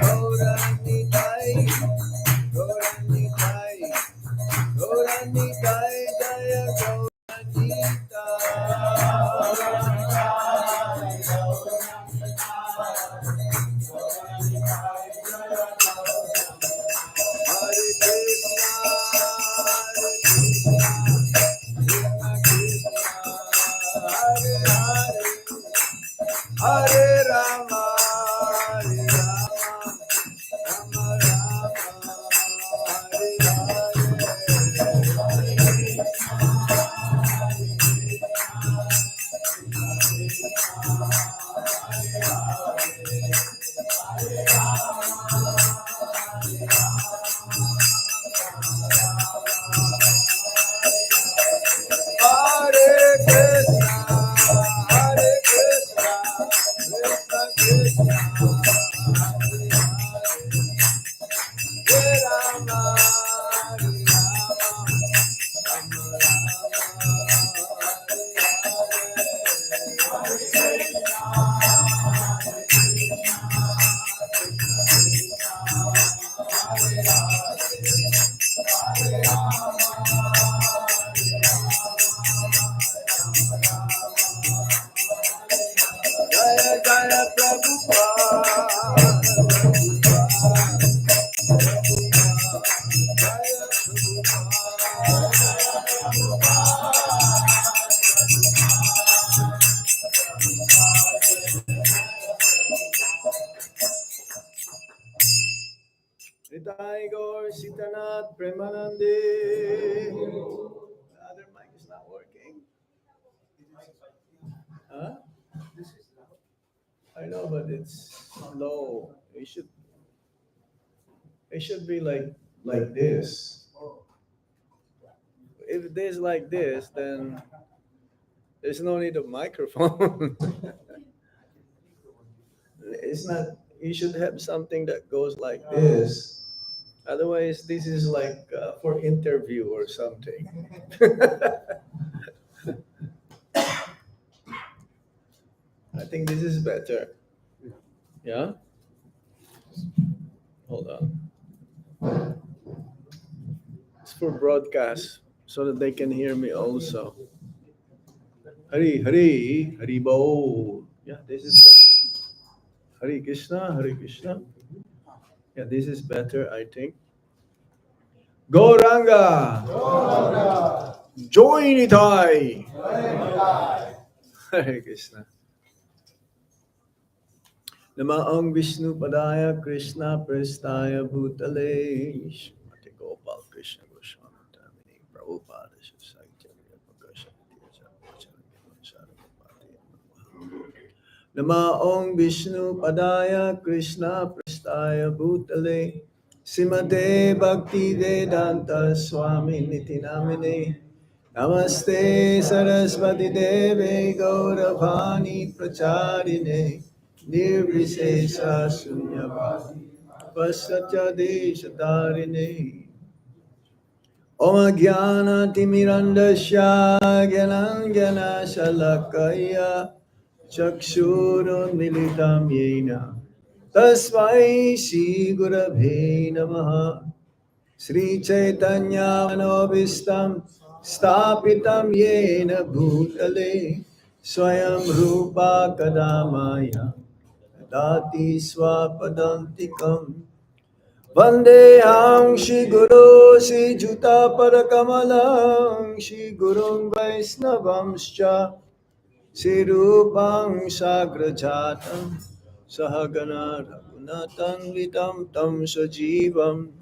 Gauranitai, Gauranitai, Gauranitai, Jaya Hare Rama, Hare Rama, Rama Rama, Hare Hare Krishna, Hare Krishna, Krishna Krishna, Hare Rama, Hare Jaya Jaya Prabhupada, Nitai Gaur Sitanath Premanande. The other mic is not working. Huh? I know, but it's low. It should be like this. If it is like this, then there's no need of microphone. It's not. You should have something that goes like this. Otherwise, this is like for interview or something. I think this is better. Yeah? Hold on. It's for broadcast so that they can hear me also. Hari, Hari, Hari Bo. Yeah, this is better. Hari Krishna, Hari Krishna. Yeah, this is better, I think. Gauranga! Gauranga! Join Itai! Hare Krishna. Namaong Vishnu Padaya Krishna Prestaya Bhutale Shrimati Gopal Krishna Goswami Tamini Prabhupada Saitya Namaong Vishnu Padaya Krishna Prestaya Bhutale Simate Bhakti Vedanta Swami Niti Namine Namaste Saraswati Deve Gauravani Pracharine Nirvisesha Sunyavadi Pasatya Deshatarine Om Jnana Timirandasya Gyananjana Shalakaya Chakshurun Militam Yena Tasmai Shri Gurabhe Namaha Sri Chaitanya Manobhistam Stapitam Yena Bhutale Swayam Rupa Kadamaya Dati Swapadantikam Vandeham Shri Guru Shri Juta Parakamalam Shri Gurung Vaisnavamscha Shri Rupam Sagrajatam Sahagana Raghunathan Vitam Tam Sajivam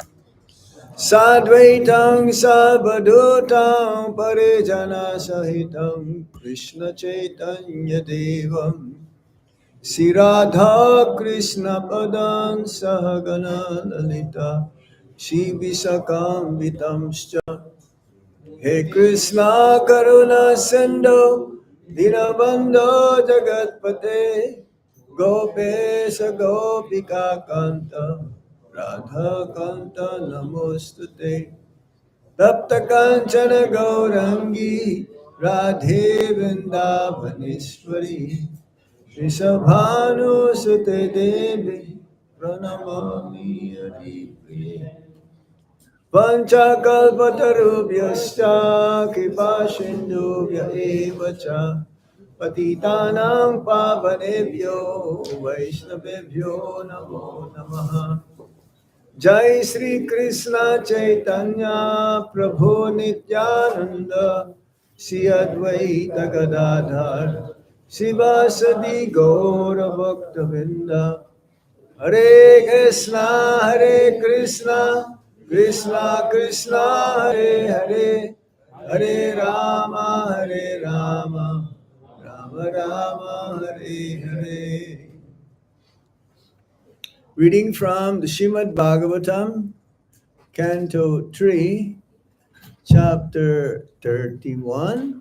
Sadvaitam Sabhadutam Parijana Sahitam Krishna Chaitanya Devam Sri Radha Krishna Padan Sahagana Lalita Shri Visakam Vitamscha He Krishna Karuna Sindhu Dinabandho Jagatpate Gopesha Gopika Kanta Radha Kanta Namostute Tapta Kanchana Gaurangi Radhe Vrindavaneshwari Rishabhanu Sute Devi pranamami haripriye. Panchakalpatarubhyascha kipasindubhya eva cha patitanang pavanebhyo vaishnavebhyo namo namaha. Jai Shri Krishna Chaitanya Prabhu Nityananda Shri Advaita Gadadhar Sivasadi Gaura Bhakta Vrinda. Hare Krishna Krishna Krishna Hare Hare Hare Rama Rama Rama Hare Hare. Reading from the Srimad Bhagavatam, Canto 3, Chapter 31.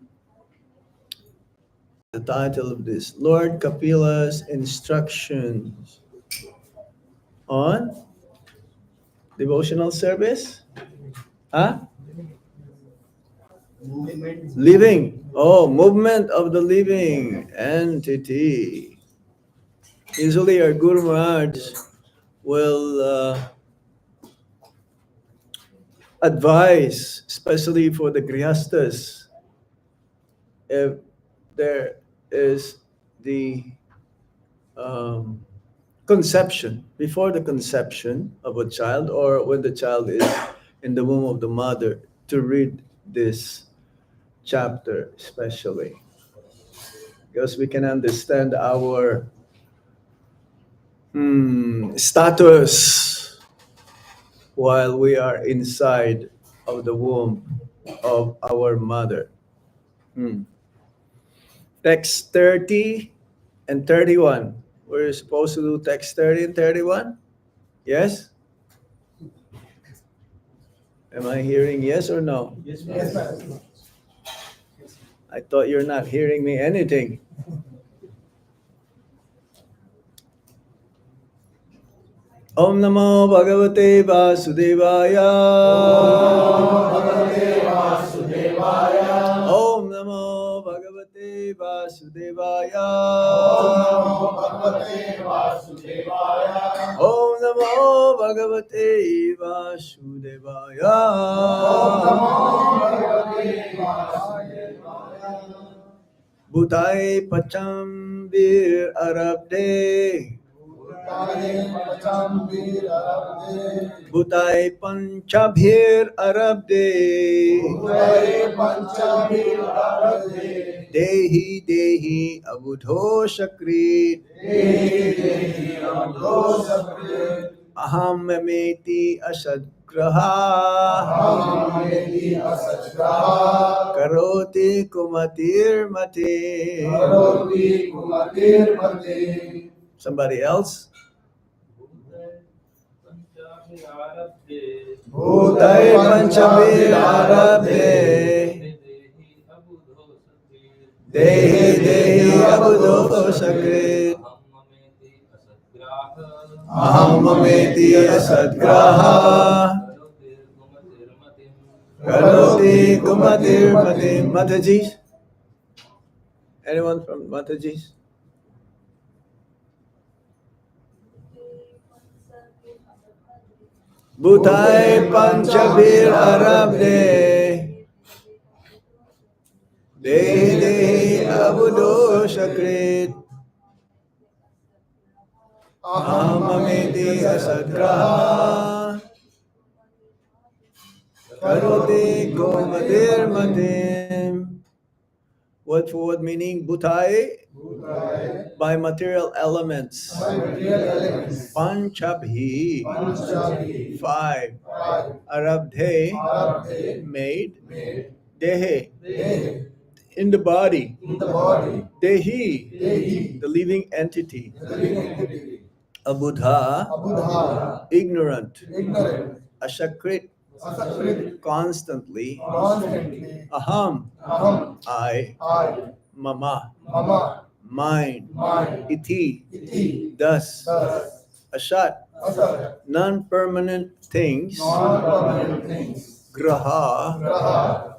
The title of this, Lord Kapila's instructions on devotional service. Huh? Living. Oh, movement of the living entity. Usually our Guru Maharaj will advise, especially for the Grihastas, if there is the conception, before the conception of a child, or when the child is in the womb of the mother, to read this chapter especially, because we can understand our status while we are inside of the womb of our mother. Text 30 and 31. We're supposed to do text 30 and 31? Yes? Am I hearing yes or no? Yes, ma'am. I thought you're not hearing me anything. Om Namo Bhagavate Vasudevaya. Om Namo Bhagavate Vasudevaya. Om Namo Bhagavate Vasudevaya. Bhutai Pacham Bir Arabde. Bhutai Panchabhir Arabde. Dehi Dehi Abudho Shakrit. Aham Mameti Asadgraha. Karoti Kumatir Mate. Somebody else? Bhutai Panchabhir Arabde. Dehi Dehi Abudho Shakrit. Aham Mameti Asadgraha. Karoti Kumatir Mate. Mataji? Anyone from Mataji? Bhutai Panchabhir Arabde. Dehi Dehi Abudho Shakrit. Aham Mameti Asadgraha. Karoti Kumatir Mate. What word meaning? Bhutai? By material elements. Panchabhi. Five. Arabdhe. Made. Dehe. In the body. Dehi. The living entity. Abudha. Ignorant. Ashakrit. Constantly. Aham. I. Mama. Mine. Iti. Thus. Ashat. Non-permanent things. Graha.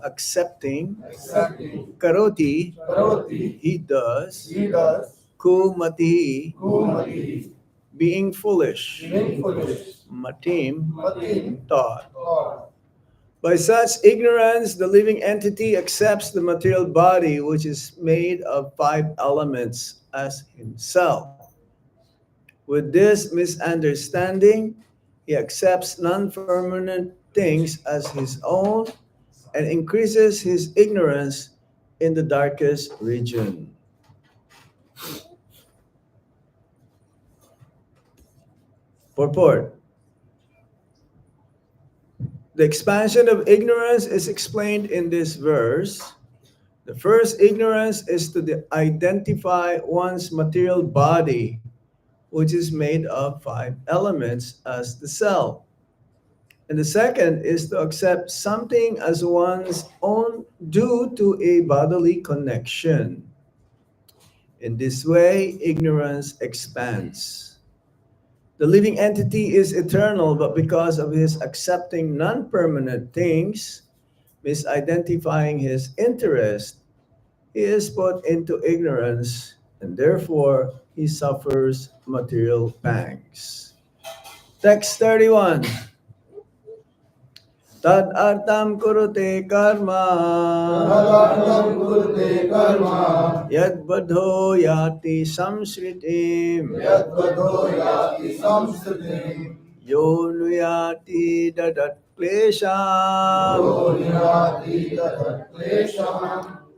Accepting. Karoti. He does. Kumati. being foolish, matim, thought. By such ignorance, the living entity accepts the material body, which is made of 5 elements, as himself. With this misunderstanding, he accepts non-permanent things as his own and increases his ignorance in the darkest region. Purport. The expansion of ignorance is explained in this verse. The first ignorance is to identify one's material body, which is made of 5 elements, as the self. And the second is to accept something as one's own due to a bodily connection. In this way, ignorance expands. The living entity is eternal, but because of his accepting non-permanent things, misidentifying his interest, he is put into ignorance, and therefore he suffers material pangs. Text 31. Tad artam kurute karma yad badho yati samsritim yo nuyati dadat klesham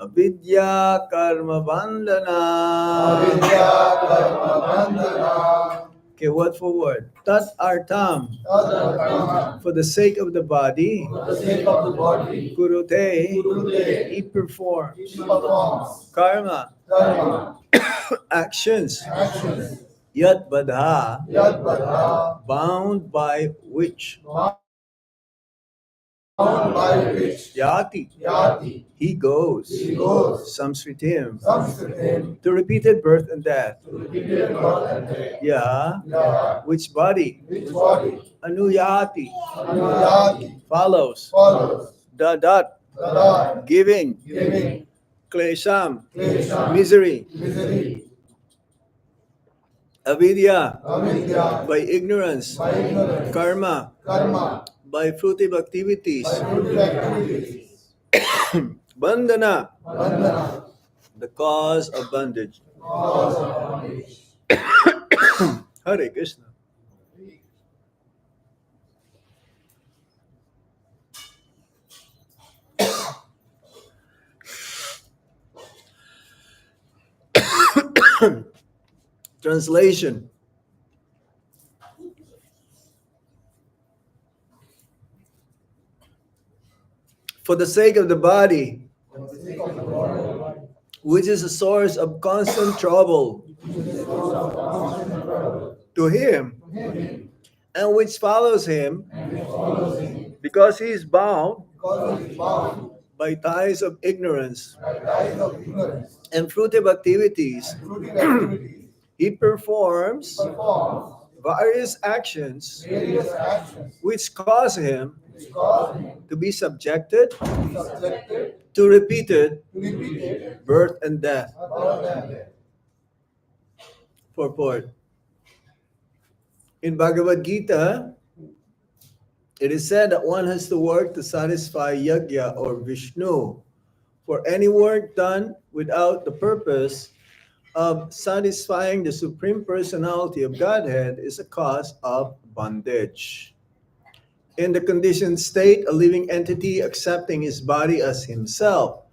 avidya karma bandhana. Okay, word for word. Tat artam. For the sake of the body. Kurute. He performs. Karma. Actions. Yat badha. Bound by which. Yati. He goes. Samsritim. To repeated birth and death. Yeah. Which body? Anuyati. Follows. Dadat. Giving. Klesham. Misery. Avidya. By ignorance. Karma. By fruitive activities. Bandhana. The cause of bondage. Hare Krishna. Translation. For the sake of the body, which is a source of constant trouble to him, and which follows him, because he is bound by ties of ignorance and fruitive activities, he performs various actions which cause him to be subjected to repeated birth and death. Purport. In Bhagavad Gita, it is said that one has to work to satisfy Yajna or Vishnu. For any work done without the purpose of satisfying the Supreme Personality of Godhead is a cause of bondage. In the conditioned state, a living entity accepting his body as himself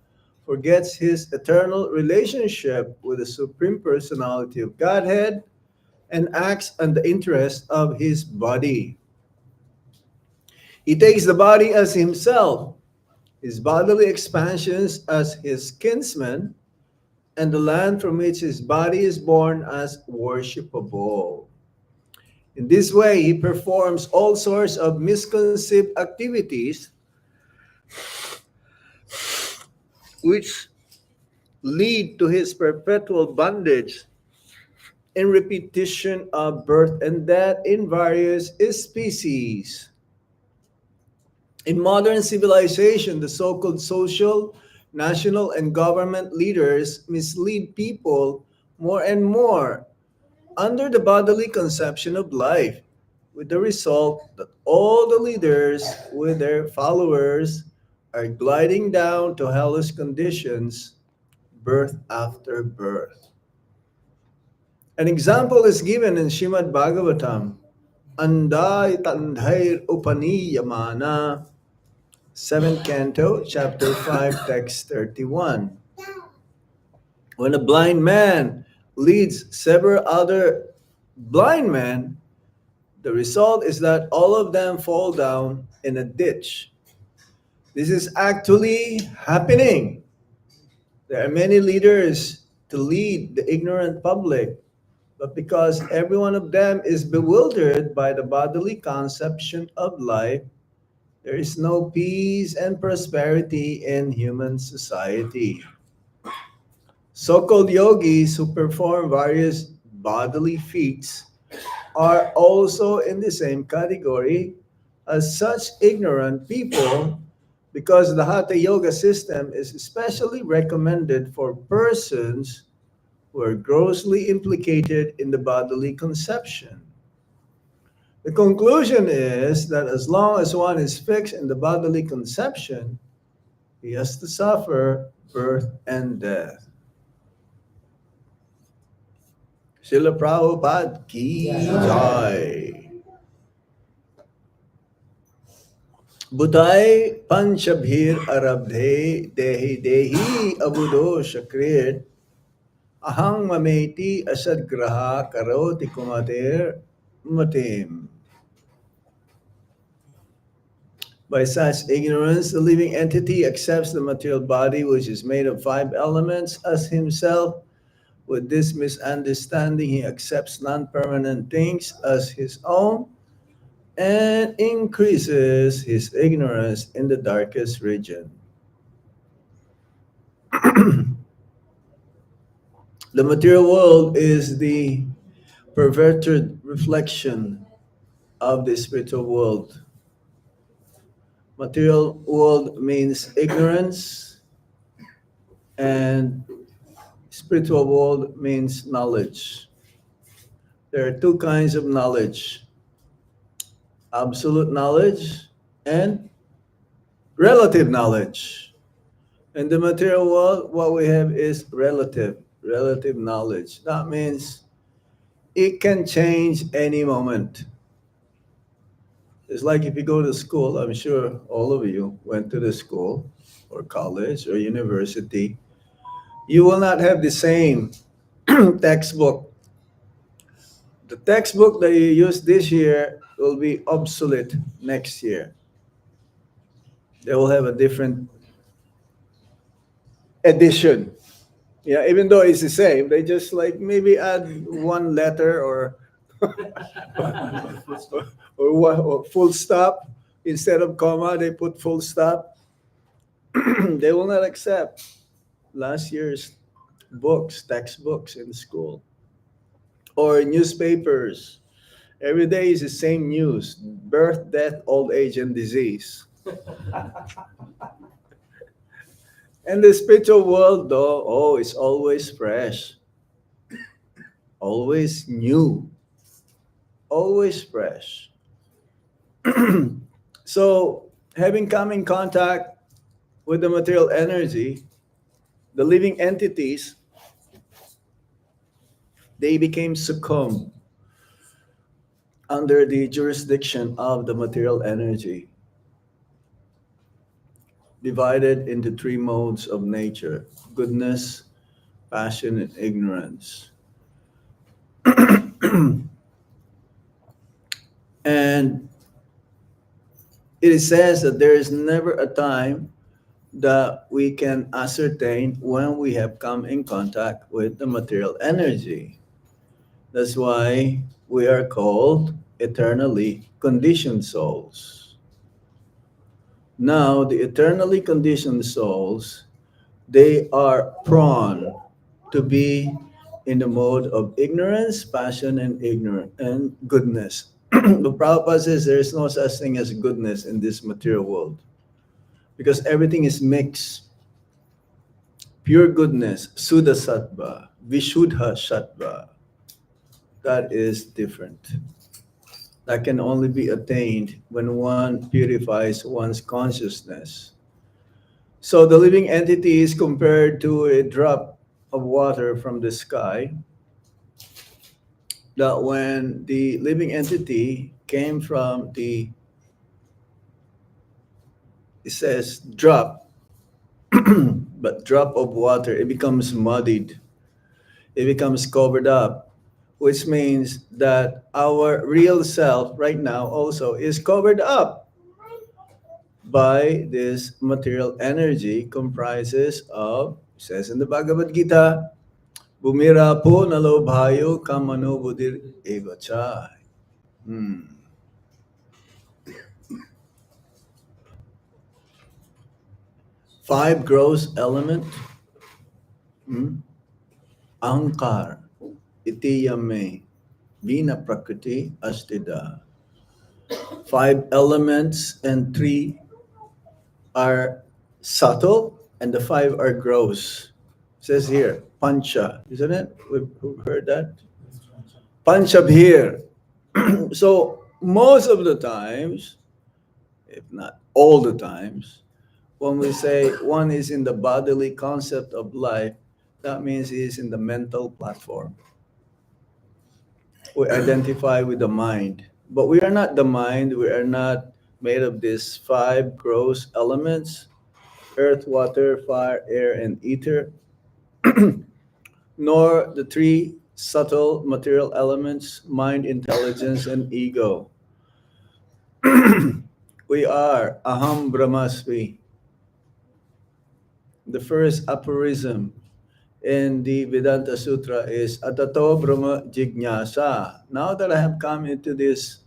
forgets his eternal relationship with the Supreme Personality of Godhead and acts on the interest of his body. He takes the body as himself, his bodily expansions as his kinsman, and the land from which his body is born as worshipable. In this way, he performs all sorts of misconceived activities which lead to his perpetual bondage in repetition of birth and death in various species. In modern civilization, the so-called social, national, and government leaders mislead people more and more under the bodily conception of life, with the result that all the leaders with their followers are gliding down to hellish conditions, birth after birth. An example is given in Shrimad Bhagavatam. Andai Tandhair Upaniyamana, 7th Canto, Chapter 5, Text 31. When a blind man leads several other blind men, the result is that all of them fall down in a ditch. This is actually happening. There are many leaders to lead the ignorant public, but because every one of them is bewildered by the bodily conception of life, there is no peace and prosperity in human society. So called yogis who perform various bodily feats are also in the same category as such ignorant people because the Hatha Yoga system is especially recommended for persons who are grossly implicated in the bodily conception. The conclusion is that as long as one is fixed in the bodily conception, he has to suffer birth and death. Srila Prabhupada ki jai. Budai panchabhir arabdhe dehi dehi abudo shakrit ahang mameti asadgraha karoti kumatir matim. By such ignorance, the living entity accepts the material body, which is made of 5 elements, as himself. With this misunderstanding, he accepts non-permanent things as his own and increases his ignorance in the darkest region. The material world is the perverted reflection of the spiritual world. Material world means ignorance, and spiritual world means knowledge. There are 2 kinds of knowledge: absolute knowledge and relative knowledge. In the material world, what we have is relative knowledge. That means it can change any moment. It's like if you go to school, I'm sure all of you went to the school or college or university, you will not have the same textbook. The textbook that you use this year will be obsolete next year. They will have a different edition. Yeah, even though it's the same, they just like maybe add 1 letter or or full stop instead of comma. They put full stop. They will not accept last year's books, textbooks in school or newspapers. Every day is the same news: birth, death, old age, and disease. And the spiritual world, though, oh, it's always fresh, always new, always fresh. So, having come in contact with the material energy, the living entities, they became succumb under the jurisdiction of the material energy, divided into 3 modes of nature: goodness, passion, and ignorance. And it says that there is never a time that we can ascertain when we have come in contact with the material energy. That's why we are called eternally conditioned souls. Now, the eternally conditioned souls, they are prone to be in the mode of ignorance, passion, and goodness. The Prabhupada says there is no such thing as goodness in this material world because everything is mixed. Pure goodness, Suddha Sattva, Vishuddha Sattva. that is different. That can only be attained when one purifies one's consciousness. So the living entity is compared to a drop of water from the sky, that when the living entity came from the, it says drop, but drop of water, it becomes muddied, it becomes covered up, which means that our real self right now also is covered up by this material energy comprises of, says in the Bhagavad Gita, Bumira po nalobhayo kamano budir evacha. Five gross element, ankar, itiyame, vina prakriti astida. Five elements and three are subtle and the five are gross. It says here, pancha, isn't it? We've heard that. Panchabhir. So most of the times, if not all the times, when we say one is in the bodily concept of life, that means he is in the mental platform. We identify with the mind. But we are not the mind, we are not made of these five gross elements: earth, water, fire, air, and ether, nor the three subtle material elements: mind, intelligence, and ego. We are Aham Brahmasmi. The first aphorism in the Vedanta Sutra is Atato Brahma Jignasa. Now that I have come into this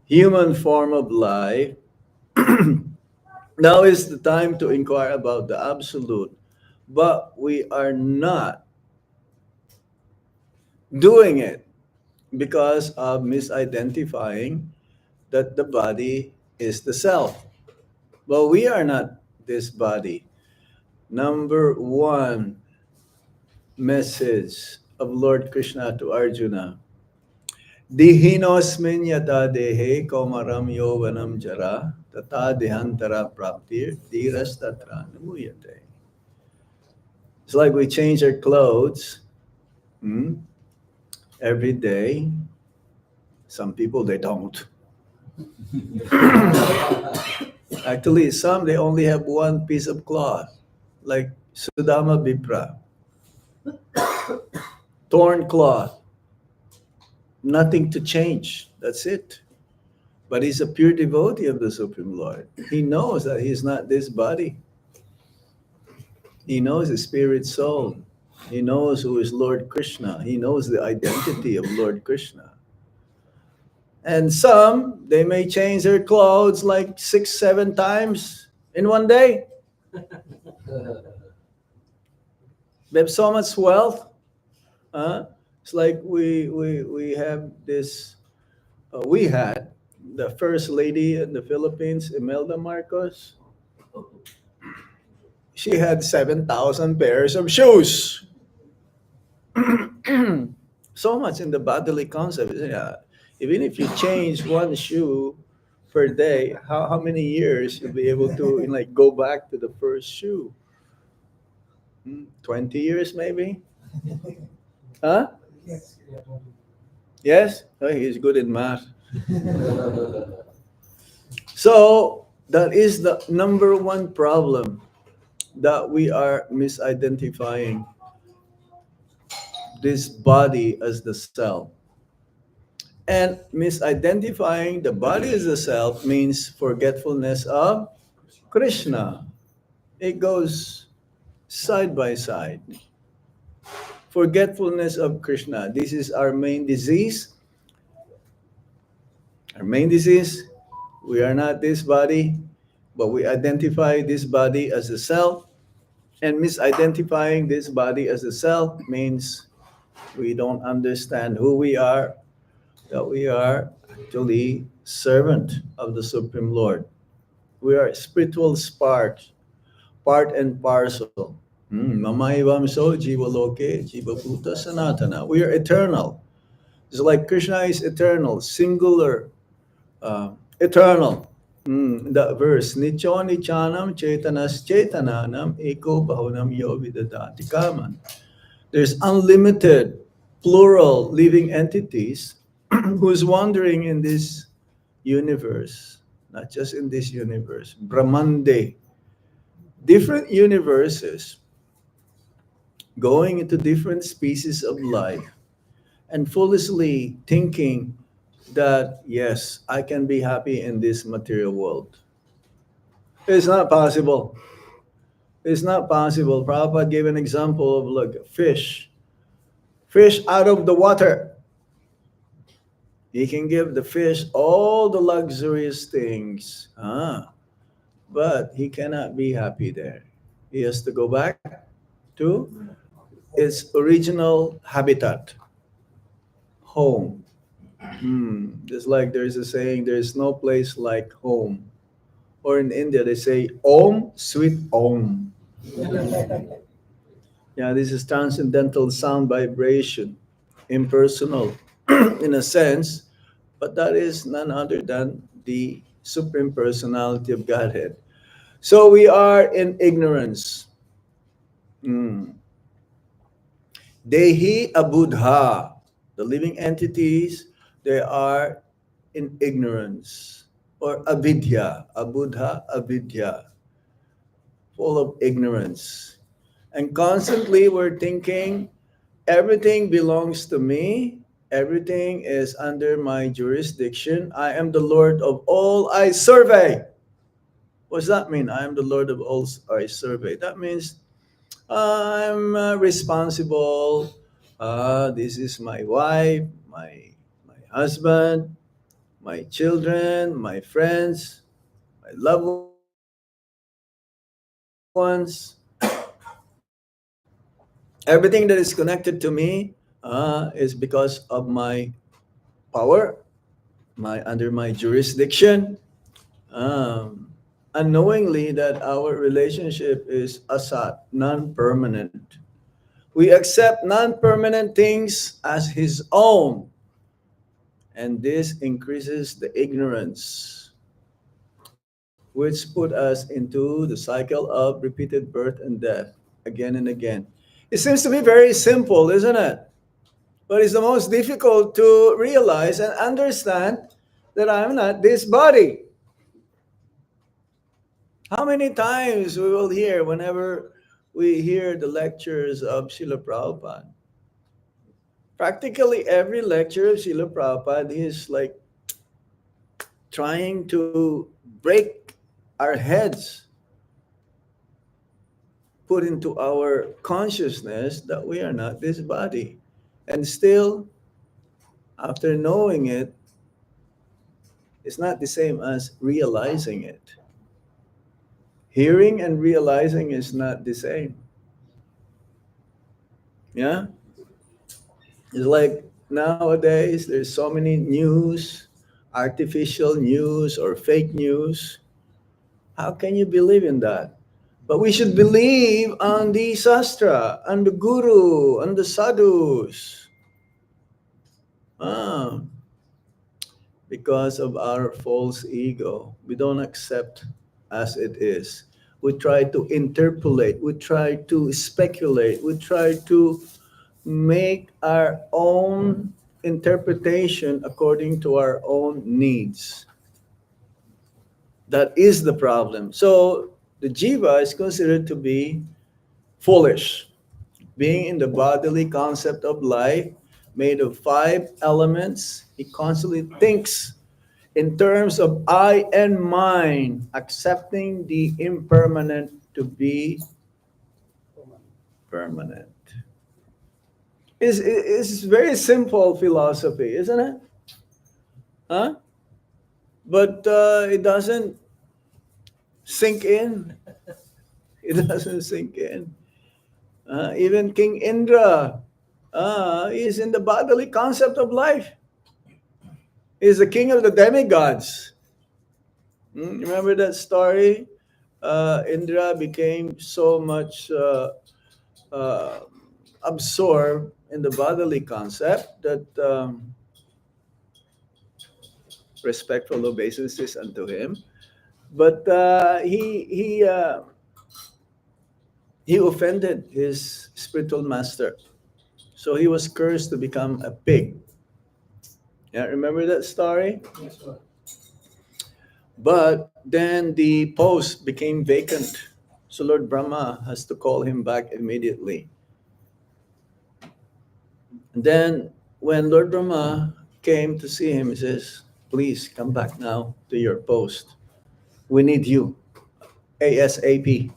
human form of life, now is the time to inquire about the absolute. But we are not doing it because of misidentifying that the body is the self. But we are not this body. Number one message of Lord Krishna to Arjuna: Dihinosmin yata dehe komaram yovanam jara tata dehantara praptir dhiras tatra namuyate. It's like we change our clothes every day. Some people, they don't. Actually, some, they only have one piece of cloth, like Sudama Vipra. Torn cloth, nothing to change. That's it. But he's a pure devotee of the Supreme Lord. He knows that he's not this body. He knows his spirit soul. He knows who is Lord Krishna. He knows the identity of Lord Krishna. And some, they may change their clothes like 6, 7 times in one day. They have so much wealth. It's like we have this, we had the first lady in the Philippines, Imelda Marcos. She had 7,000 pairs of shoes. So much in the bodily concept. Even if you change one shoe per day, how many years you'll be able to like go back to the first shoe? 20 years maybe? Huh? Yes? Oh, he's good in math. So that is the number one problem, that we are misidentifying this body as the self. And misidentifying the body as the self means forgetfulness of Krishna. It goes side by side. Forgetfulness of Krishna. This is our main disease. Our main disease, we are not this body, but we identify this body as the self. And misidentifying this body as the self means we don't understand who we are, that we are actually servant of the Supreme Lord. We are spiritual sparks, part and parcel. Mamayvam so jiva loke jiva bhuta sanatana. We are eternal. It's like Krishna is eternal, singular, eternal. That verse, Nicho Nichanam Chetanas Chetananam Eko Bahunam Yo Vidadati Kaman. There's unlimited, plural living entities who's wandering in this universe, not just in this universe, Brahmande, different universes going into different species of life and foolishly thinking that, yes, I can be happy in this material world. It's not possible. It's not possible. Prabhupada gave an example of like a fish. Fish out of the water. He can give the fish all the luxurious things. But he cannot be happy there. He has to go back to its original habitat, home. Just like there's a saying, there's no place like home. Or in India, they say, Om, sweet Om. Yeah, this is transcendental sound vibration, impersonal in a sense, but that is none other than the Supreme Personality of Godhead. So we are in ignorance. Mm. Dehi abudha, the living entities, they are in ignorance. Or avidya, abudha, avidya, full of ignorance. And constantly we're thinking, everything belongs to me, everything is under my jurisdiction. I am the Lord of all I survey. What does that mean? I am the Lord of all I survey. That means I'm responsible. This is my wife, my husband, my children, my friends, my loved ones. Everything that is connected to me is because of my power, under my jurisdiction. Unknowingly that our relationship is asat, non-permanent. We accept non-permanent things as his own, and this increases the ignorance, which put us into the cycle of repeated birth and death again and again. It seems to be very simple, isn't it? But it's the most difficult to realize and understand that I'm not this body. How many times we will hear whenever we hear the lectures of Srila Prabhupada? Practically every lecture of Srila Prabhupada is like trying to break our heads, put into our consciousness that we are not this body. And still, after knowing it, it's not the same as realizing it. Hearing and realizing is not the same. Yeah? It's like nowadays there's so many news, artificial news or fake news. How can you believe in that? But we should believe on the sastra, on the guru, on the sadhus. Ah, because of our false ego, we don't accept as it is. We try to interpolate, we try to speculate, we try to make our own interpretation according to our own needs. That is the problem. So the jiva is considered to be foolish, being in the bodily concept of life, made of five elements. He constantly thinks in terms of I and mine, accepting the impermanent to be permanent. It's very simple philosophy, isn't it? Huh? But it doesn't sink in. It doesn't sink in. Even King Indra is in the bodily concept of life. He's the king of the demigods. Remember that story? Indra became so much uh, absorbed in the bodily concept that respectful obeisances unto him. But he offended his spiritual master, so he was cursed to become a pig. Yeah, remember that story? But then the post became vacant, so Lord Brahma has to call him back immediately. And then when Lord Brahma came to see him, he says, "Please come back now to your post. We need you ASAP."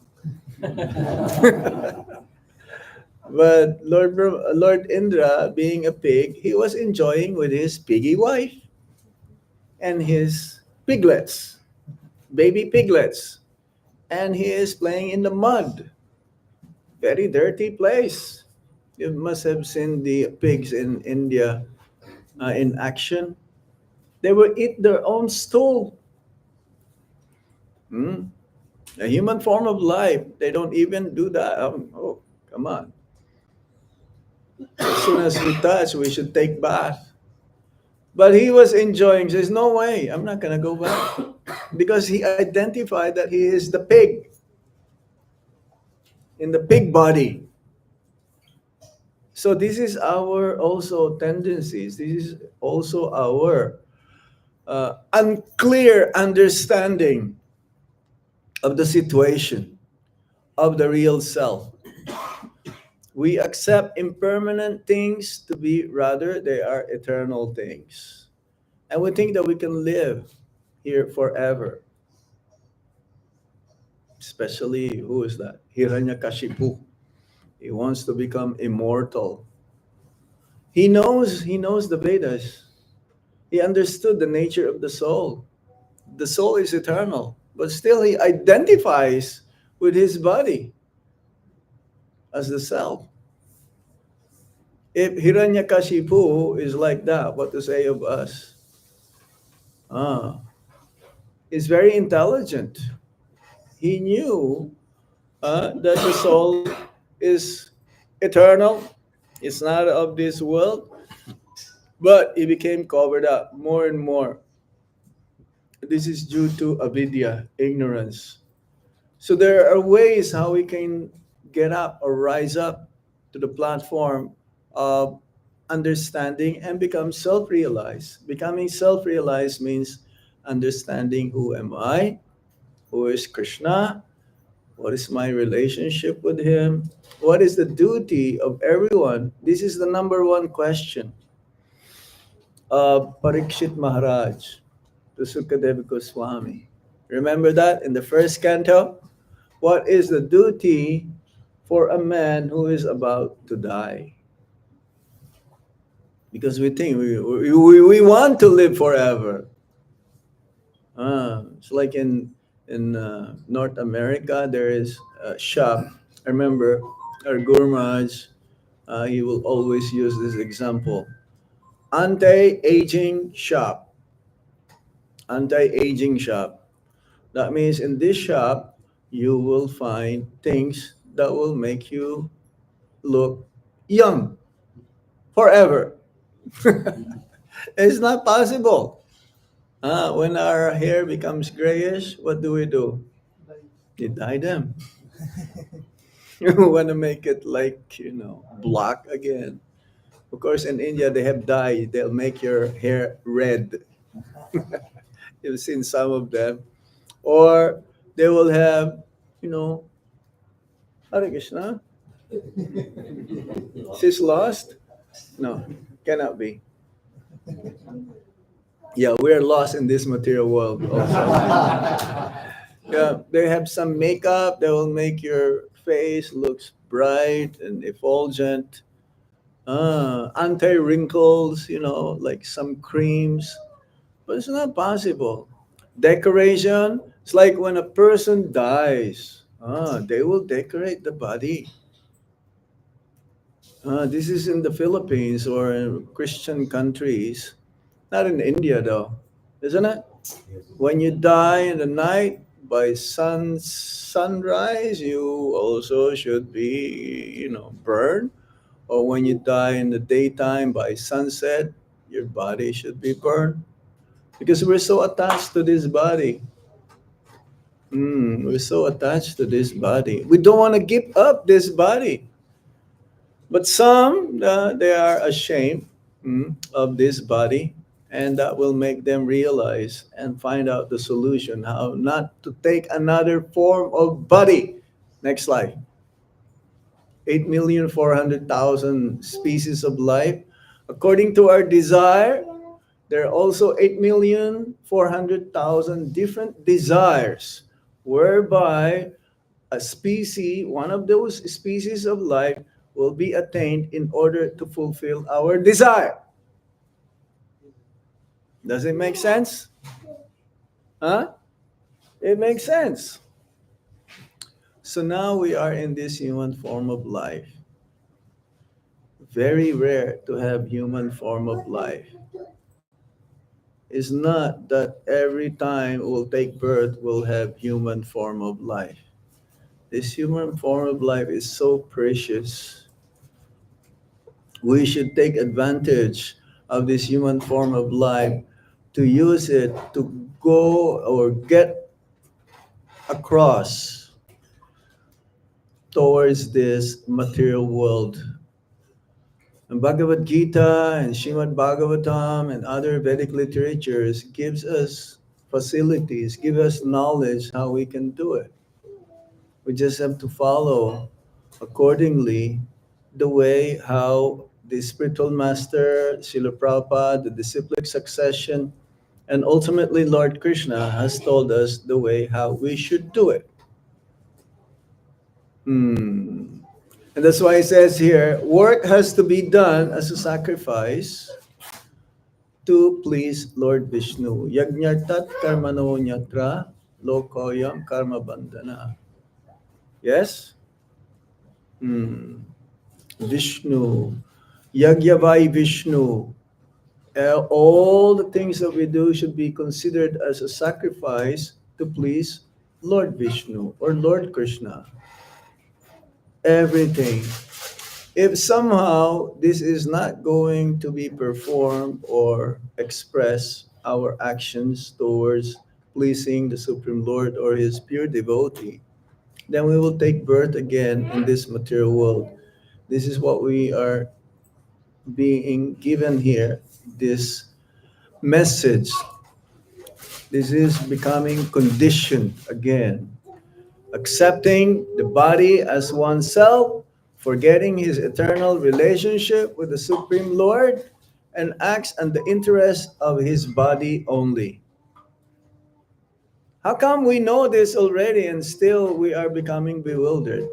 But Lord Indra, being a pig, he was enjoying with his piggy wife and his piglets, baby piglets, and he is playing in the mud. Very dirty place. You must have seen the pigs in India in action. They will eat their own stool. Hmm? A human form of life, they don't even do that. Oh, come on. As soon as we touch, we should take bath. But he was enjoying. Says, "No way, I'm not gonna go back," because he identified that he is the pig in the pig body. So this is our also tendencies. This is also our unclear understanding of the situation of the real self. We accept impermanent things to be rather they are eternal things, and we think that we can live here forever. Especially, who is that? Hiranyakashipu. He wants to become immortal. He knows the Vedas. He understood the nature of the soul. The soul is eternal, but still he identifies with his body as the self. If Hiranyakashipu is like that, what to say of us? Ah, he's very intelligent. He knew that the soul is eternal. It's not of this world, but he became covered up more and more. This is due to avidya, ignorance. So there are ways how we can get up or rise up to the platform of understanding and become self-realized. Becoming self-realized means understanding who am I, who is Krishna, what is my relationship with him, what is the duty of everyone. This is the number one question of Parikshit Maharaj to Sukadeva Goswami. Remember that in the first canto? What is the duty for a man who is about to die? Because we think we want to live forever. It's like in North America, there is a shop. I remember our Guru Maharaj, he will always use this example. Anti-aging shop. Anti-aging shop. That means in this shop, you will find things that will make you look young forever. It's not possible. When our hair becomes grayish, what do? You dye them. You want to make it like, black again. Of course, in India, they have dye. They'll make your hair red. You've seen some of them. Or they will have, you know, Hare Krishna. She's lost? No, cannot be. Yeah, we're lost in this material world also. Yeah, they have some makeup that will make your face looks bright and effulgent. Anti-wrinkles, like some creams. But it's not possible. Decoration, it's like when a person dies. They will decorate the body. This is in the Philippines or in Christian countries. Not in India though, isn't it? When you die in the night by sunrise, you also should be, burned. Or when you die in the daytime by sunset, your body should be burned. Because we're so attached to this body. We're so attached to this body. We don't want to give up this body. But some, they are ashamed of this body, and that will make them realize and find out the solution how not to take another form of body. Next slide. 8,400,000 species of life. According to our desire, there are also 8,400,000 different desires, whereby a species, one of those species of life, will be attained in order to fulfill our desire. Does it make sense? Huh? It makes sense. So now we are in this human form of life. Very rare to have human form of life. It's not that every time we'll take birth, we'll have human form of life. This human form of life is so precious. We should take advantage of this human form of life to use it to go or get across towards this material world. And Bhagavad Gita and Srimad Bhagavatam and other Vedic literatures gives us facilities, give us knowledge how we can do it. We just have to follow accordingly the way how the spiritual master, Srila Prabhupada, the disciplic succession, and ultimately Lord Krishna has told us the way how we should do it. And that's why it says here, work has to be done as a sacrifice to please Lord Vishnu. Yajñartat karmano nyatra lokoyam karma bandhana. Yes? Vishnu. Yagyavai Vishnu. All the things that we do should be considered as a sacrifice to please Lord Vishnu or Lord Krishna. Everything. If somehow this is not going to be performed or express our actions towards pleasing the Supreme Lord or His pure devotee, then we will take birth again in this material world. This is what we are being given here, this message. This is becoming conditioned again. Accepting the body as oneself, forgetting his eternal relationship with the Supreme Lord, and acts on the interest of his body only. How come we know this already and still we are becoming bewildered?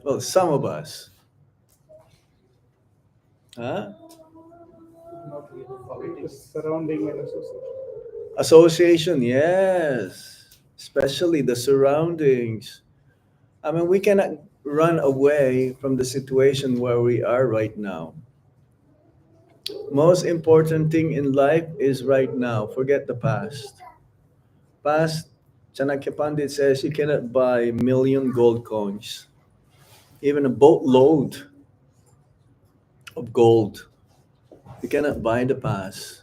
Well, some of us. Huh? Surrounding and association. Association, yes. Especially the surroundings. I mean, we cannot run away from the situation where we are right now. Most important thing in life is right now. Forget the past. Past, Chanakya Pandit says you cannot buy million gold coins, even a boatload of gold. You cannot buy the past.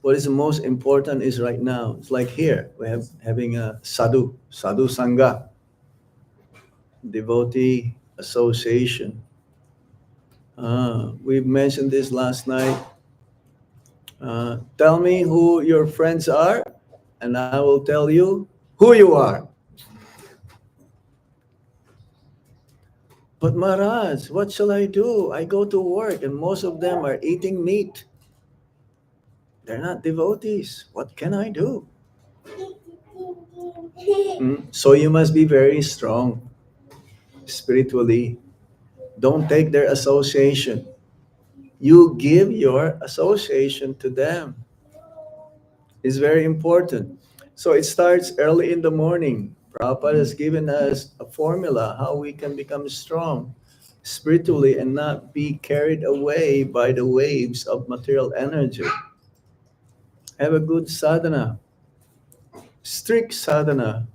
What is the most important is right now. It's like here, we have having a sadhu sangha, devotee association. We mentioned this last night. Tell me who your friends are, and I will tell you who you are. But Maharaj, what shall I do? I go to work, and most of them are eating meat. They're not devotees. What can I do? So you must be very strong spiritually. Don't take their association. You give your association to them. It's very important. So it starts early in the morning. Prabhupada has given us a formula how we can become strong spiritually and not be carried away by the waves of material energy. Have a good sadhana, strict sadhana.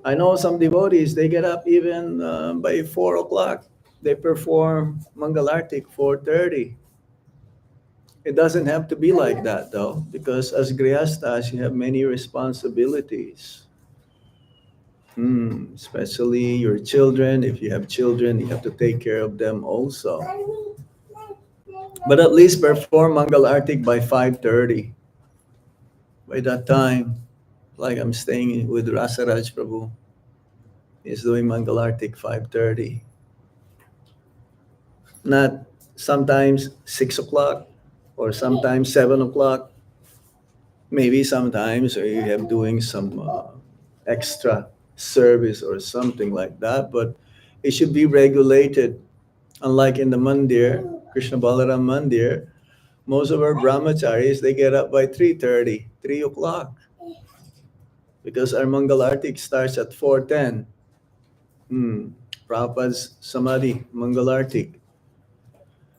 I know some devotees, they get up even by 4 o'clock. They perform Mangalartik 4:30. It doesn't have to be like that though, because as grihastas, you have many responsibilities. Especially your children. If you have children, you have to take care of them also. But at least perform Mangal Artik by 5:30. By that time, like I'm staying with Rasaraj Prabhu, he's doing Mangal Artik 5:30. Not sometimes 6 o'clock or sometimes 7 o'clock. Maybe sometimes you have doing some extra service or something like that, but it should be regulated. Unlike in the mandir, Krishna Balaram mandir, most of our brahmacharis, they get up by 3:30, 3 o'clock, because our Mangal Artik starts at 4:10. Prabhupada's Samadhi, Mangal Artik.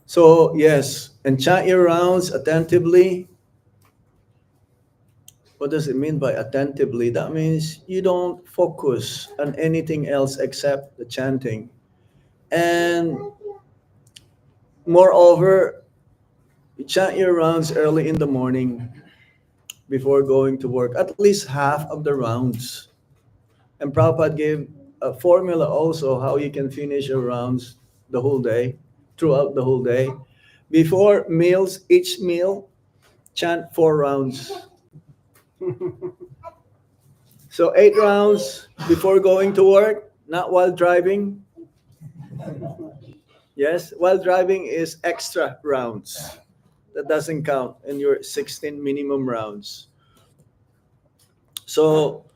So yes, and chant your rounds attentively. What does it mean by attentively? That means you don't focus on anything else except the chanting. And moreover, you chant your rounds early in the morning before going to work, at least half of the rounds. And Prabhupada gave a formula also how you can finish your rounds the whole day, throughout the whole day. Before meals, each meal, chant 4 rounds. So 8 rounds before going to work, not while driving. Yes, while driving is extra rounds. That doesn't count in your 16 minimum rounds. So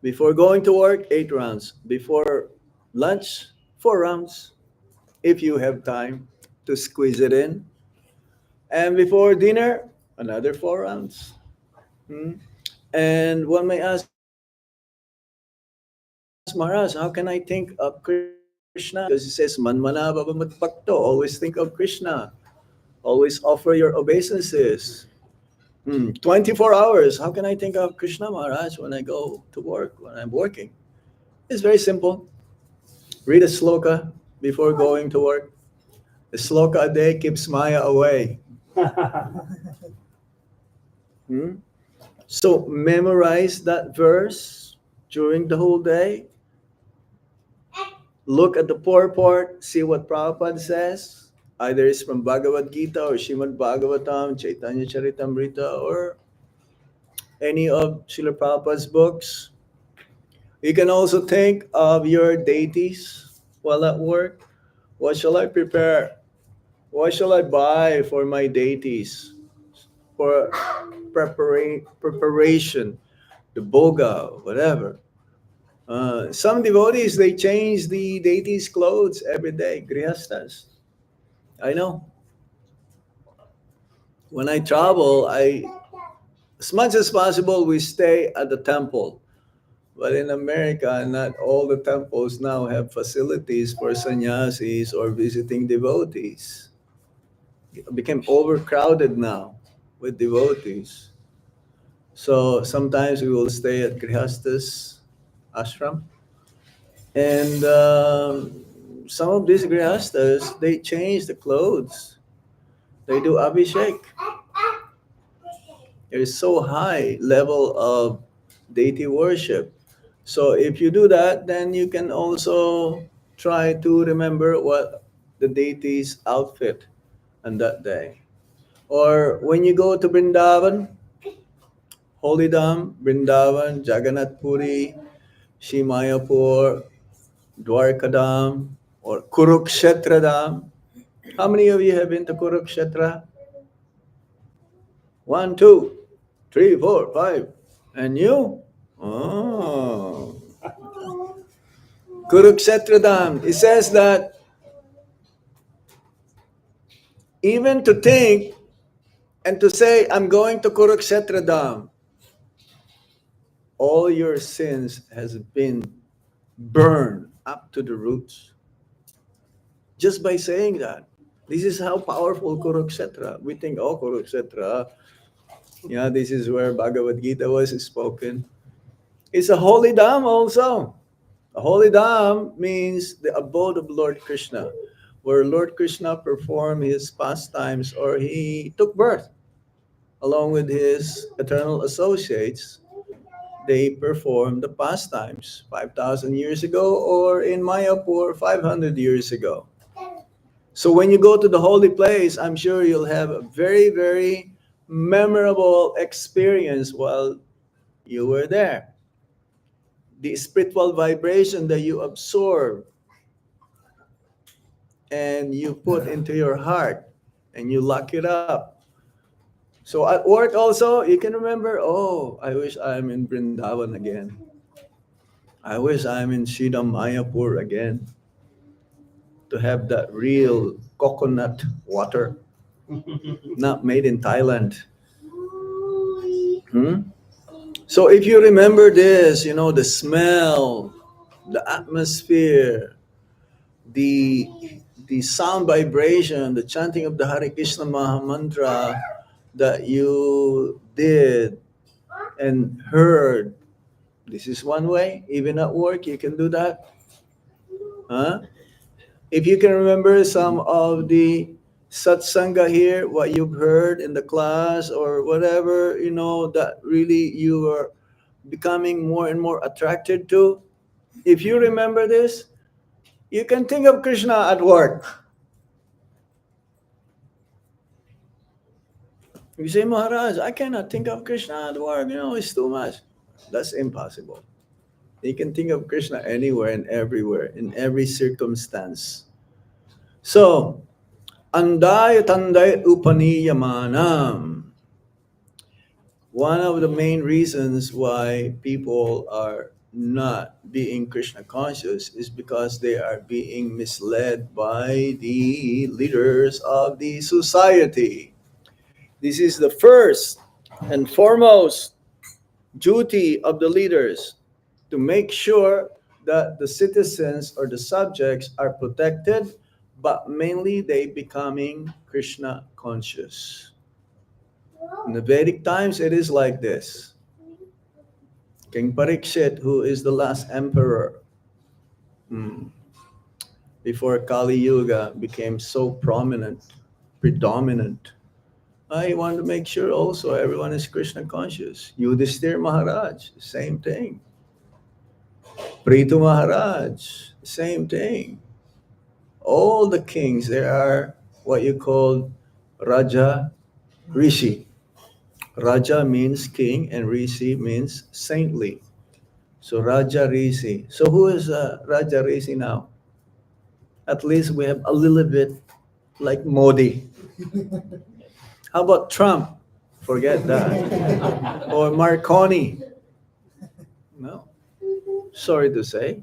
before going to work, 8 rounds. Before lunch, 4 rounds, if you have time to squeeze it in. And before dinner, another 4 rounds. Hmm? And one may ask, Maharaj, how can I think of Krishna? Because he says, Man mana bhavamatpakto, always think of Krishna. Always offer your obeisances. 24 hours, how can I think of Krishna Maharaj when I go to work, when I'm working? It's very simple. Read a sloka before going to work. A sloka a day keeps Maya away. Hmm? So memorize that verse during the whole day. Look at the purport, see what Prabhupada says. Either it's from Bhagavad Gita or Srimad Bhagavatam, Chaitanya Charitamrita, or any of Srila Prabhupada's books. You can also think of your deities while at work. What shall I prepare? What shall I buy for my deities? For preparation, the boga, whatever. Some devotees, they change the deities' clothes every day, grihastas. I know. When I travel, as much as possible, we stay at the temple. But in America, not all the temples now have facilities for sannyasis or visiting devotees. It became overcrowded now with devotees. So sometimes we will stay at Grihastas ashram. And some of these Grihastas, they change the clothes. They do abhishek. There is so high level of deity worship. So if you do that, then you can also try to remember what the deity's outfit on that day. Or when you go to Vrindavan, Holy Dham, Vrindavan, Jagannath Puri, Shimayapur, Dwarkadam, or Kurukshetra Dham. How many of you have been to Kurukshetra? One, two, three, four, five. And you? Oh. Kurukshetra Dham. It says that even to think and to say, I'm going to Kurukshetra Dham, all your sins has been burned up to the roots. Just by saying that. This is how powerful Kurukshetra. We think, oh, Kurukshetra, yeah, this is where Bhagavad Gita was spoken. It's a holy dham also. A holy dham means the abode of Lord Krishna, where Lord Krishna performed his pastimes or he took birth. along with his eternal associates, they performed the pastimes 5,000 years ago, or in Mayapur 500 years ago. So when you go to the holy place, I'm sure you'll have a very, very memorable experience while you were there. The spiritual vibration that you absorb and you put into your heart and you lock it up. So at work also, you can remember, oh, I wish I'm in Vrindavan again. I wish I'm in Shidam Mayapur again to have that real coconut water, not made in Thailand. Hmm? So if you remember this, the smell, the atmosphere, the the sound vibration, the chanting of the Hare Krishna Maha Mantra that you did and heard. This is one way. Even at work, you can do that. Huh? If you can remember some of the satsanga here, what you've heard in the class or whatever, that really you are becoming more and more attracted to. If you remember this, you can think of Krishna at work. You say, Maharaj, I cannot think of Krishna at work, it's too much. That's impossible. You can think of Krishna anywhere and everywhere, in every circumstance. So, Anday Tanday Upaniyamanam. One of the main reasons why people are not being Krishna conscious is because they are being misled by the leaders of the society. This is the first and foremost duty of the leaders, to make sure that the citizens or the subjects are protected, but mainly they becoming Krishna conscious. In the Vedic times, it is like this. King Parikshit, who is the last emperor, before Kali Yuga became so prominent, predominant, I want to make sure also everyone is Krishna conscious. Yudhishthir Maharaj, same thing. Prithu Maharaj, same thing. All the kings, there are what you call Raja, Rishi. Raja means king and Rishi means saintly. So Raja Rishi. So who is Raja Rishi now? At least we have a little bit like Modi. How about Trump? Forget that. Or Marconi. No. Sorry to say.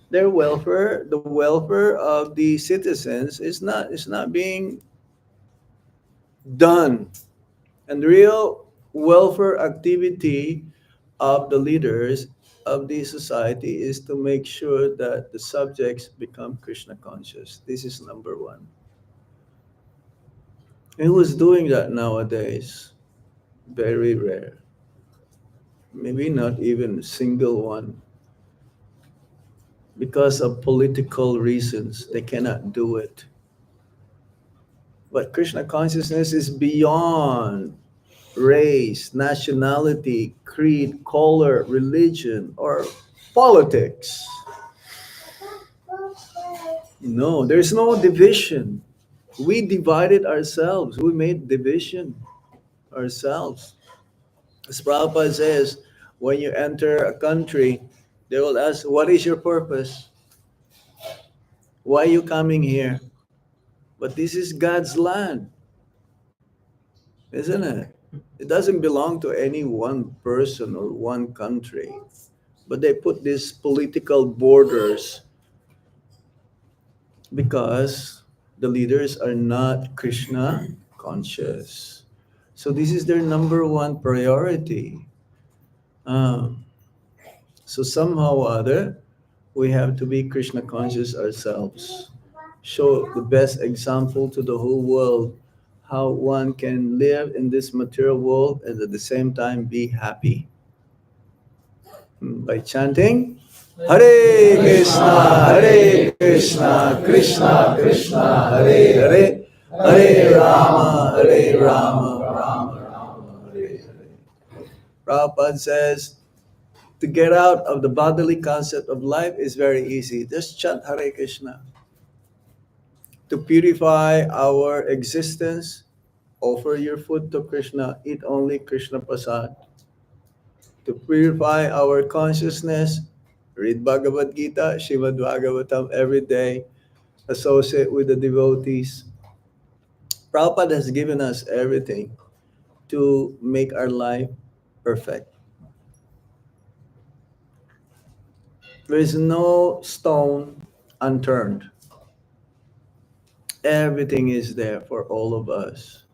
Their welfare, the welfare of the citizens is not being done. And real welfare activity of the leaders of the society is to make sure that the subjects become Krishna conscious. This is number one. And who is doing that nowadays? Very rare. Maybe not even a single one. Because of political reasons, they cannot do it. But Krishna consciousness is beyond race, nationality, creed, color, religion, or politics. No, there's no division. We divided ourselves. We made division ourselves. As Prabhupada says, when you enter a country, they will ask, what is your purpose? Why are you coming here? But this is God's land, isn't it? It doesn't belong to any one person or one country. But they put these political borders because the leaders are not Krishna conscious. So this is their number one priority. Um, so somehow or other, we have to be Krishna conscious ourselves. Show the best example to the whole world how one can live in this material world and at the same time be happy. By chanting Hare Krishna, Krishna Krishna, Hare Hare, Hare Rama, Rama Prabhupada says, to get out of the bodily concept of life is very easy. Just chant Hare Krishna. To purify our existence, offer your food to Krishna, eat only Krishna Prasad. To purify our consciousness, read Bhagavad Gita, Srimad Bhagavatam every day, associate with the devotees. Prabhupada has given us everything to make our life perfect. There is no stone unturned. Everything is there for all of us.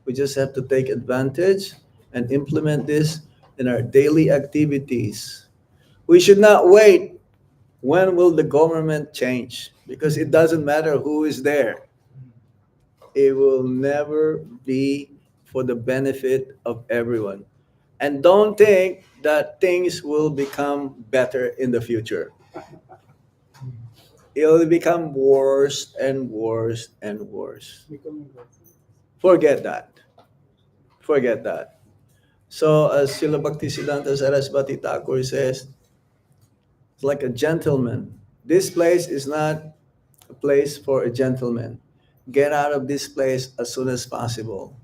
We just have to take advantage and implement this in our daily activities. We should not wait. When will the government change? Because it doesn't matter who is there. It will never be for the benefit of everyone. And don't think that things will become better in the future. It'll become worse and worse and worse. Forget that. Forget that. So, as Srila Bhaktisiddhanta Saraswati Thakur says, it's like a gentleman. This place is not a place for a gentleman. Get out of this place as soon as possible.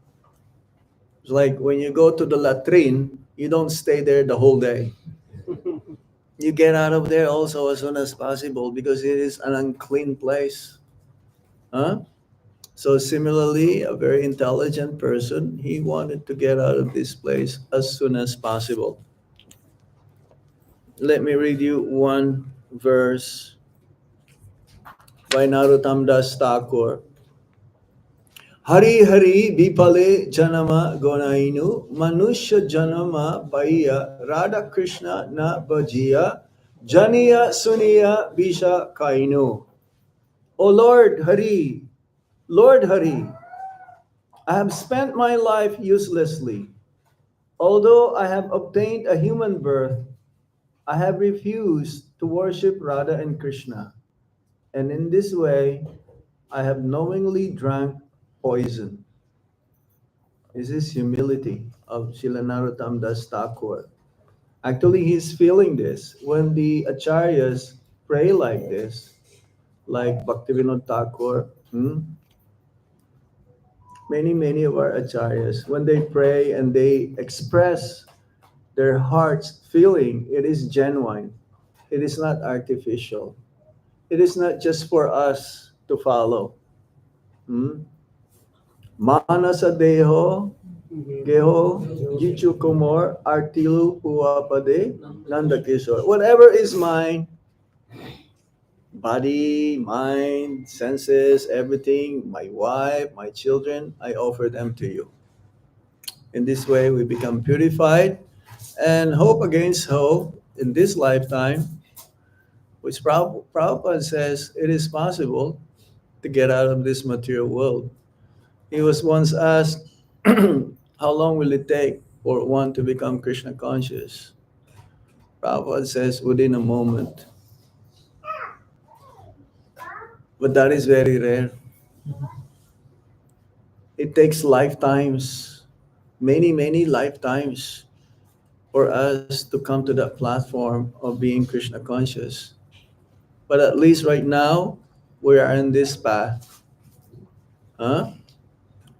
It's like when you go to the latrine, you don't stay there the whole day. You get out of there also as soon as possible because it is an unclean place. Huh? So similarly, a very intelligent person, he wanted to get out of this place as soon as possible. Let me read you one verse by Narottam Das Thakur. Hari Hari Vipale Janama Gonainu Manusha Janama Bhaiya Radha Krishna Na Bhajiya Janiya Suniya Bisha Kainu. O Lord Hari, Lord Hari, I have spent my life uselessly. Although I have obtained a human birth, I have refused to worship Radha and Krishna. And in this way, I have knowingly drank poison. This is humility of Srila Narottam Das Thakur. Actually, he's feeling this. When the acharyas pray like this, like Bhaktivinoda Thakur, many of our acharyas, when they pray and they express their heart's feeling, it is genuine. It is not artificial. It is not just for us to follow. Manasa deho, geho, jichu kumor, artilu puapade, nanda kishore. Whatever is mine, body, mind, senses, everything, my wife, my children, I offer them to you. In this way, we become purified and hope against hope in this lifetime, which Prabhupada says it is possible to get out of this material world. He was once asked, how long will it take for one to become Krishna conscious? Prabhupada says, within a moment. But that is very rare. It takes lifetimes, many lifetimes for us to come to that platform of being Krishna conscious. But at least right now, we are in this path. Huh?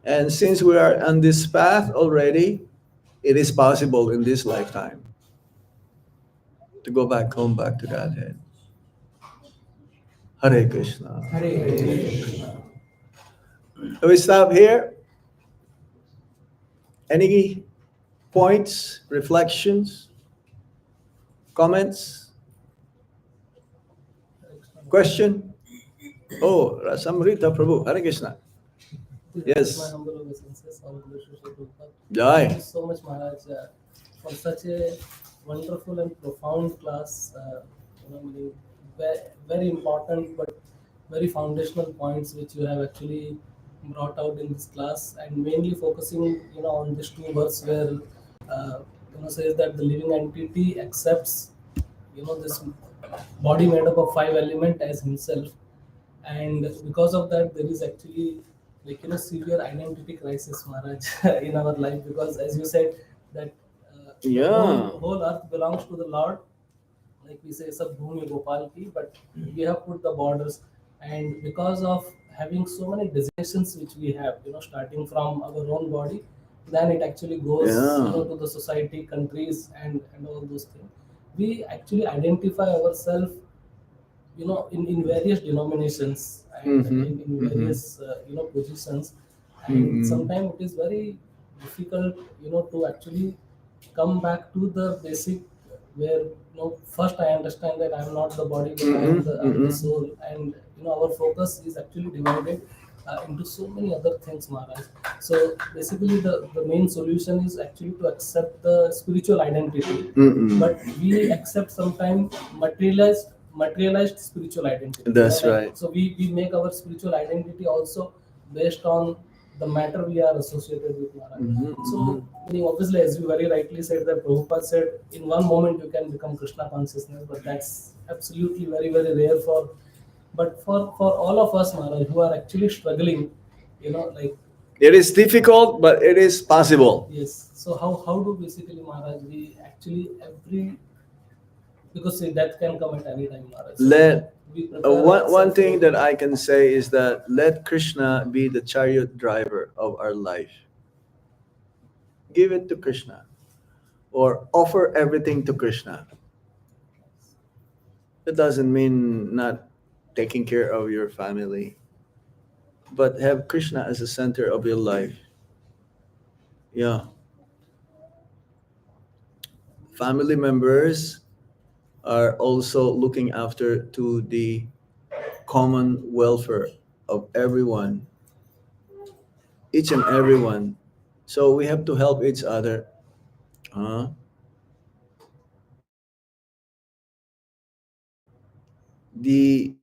And since we are on this path already, it is possible in this lifetime to go back home, back to Godhead. Hare Krishna. Hare Krishna. So we stop here. Any points, reflections, comments, question? Oh, Rasamrita Prabhu, Hare Krishna. Yes. My humble obeisances, all glory to Sri Prabhupada. Jai. Thank you so much, Maharaj, for such a wonderful and profound class. Meaning very important but very foundational points which you have actually brought out in this class, and mainly focusing, on these two verses where says that the living entity accepts, this body made up of five elements as himself, and because of that there is actually severe identity crisis, Maharaj, in our life, because as you said that Yeah. Whole earth belongs to the Lord, like we say sab bhumi gopal ki, but we have put the borders. And because of having so many designations which we have, starting from our own body, then it actually goes, Yeah. to the society, countries, and all those things. We actually identify ourselves, in various denominations, and Mm-hmm. in Mm-hmm. various positions. And Mm-hmm. sometimes it is very difficult, to actually come back to the basic, where, first I understand that I am not the body, but Mm-hmm. I am the Mm-hmm. soul. And our focus is actually divided into so many other things, Maharaj. So basically the main solution is actually to accept the spiritual identity, Mm-mm. but we accept sometimes materialized spiritual identity, That's like, right. so we make our spiritual identity also based on the matter we are associated with, Maharaj. Mm-hmm. Mm-hmm. So, obviously, as you very rightly said, that Prabhupada said, in one moment you can become Krishna consciousness, but that's absolutely very, very rare for. But for all of us, Maharaj, who are actually struggling, like, It is difficult, but it is possible. yes. So how do basically, Maharaj, we actually every, because see, death can come at any time, Maharaj. So Let we prepare one ourselves thing for. that I can say is that let Krishna be the chariot driver of our life. Give it to Krishna, or offer everything to Krishna. It doesn't mean not taking care of your family, but have Krishna as the center of your life. Yeah, family members are also looking after to the common welfare of everyone, each and everyone. So we have to help each other. Uh, the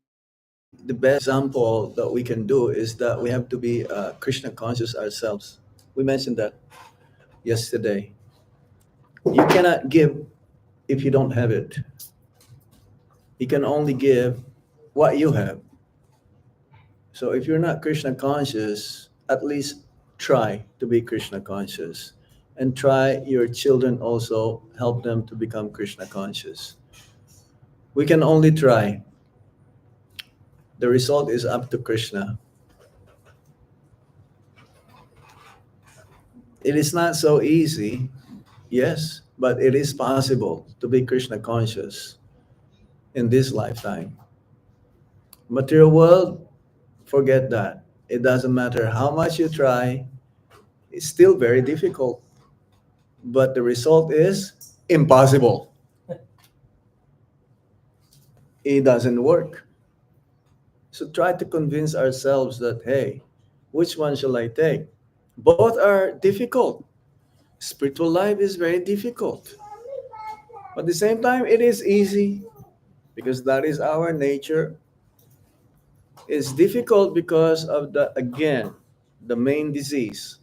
best example that we can do is that we have to be Krishna conscious ourselves. We mentioned that yesterday. You cannot give if you don't have it. You can only give what you have. So if you're not Krishna conscious, at least try to be Krishna conscious, and try your children also, help them to become Krishna conscious. We can only try. The result is up to Krishna. It is not so easy, yes, but it is possible to be Krishna conscious in this lifetime. Material world, forget that. It doesn't matter how much you try, it's still very difficult. But the result is impossible. It doesn't work. So try to convince ourselves that, hey, which one shall I take? Both are difficult. Spiritual life is very difficult. But at the same time, it is easy because that is our nature. It's difficult because of the, again, the main disease.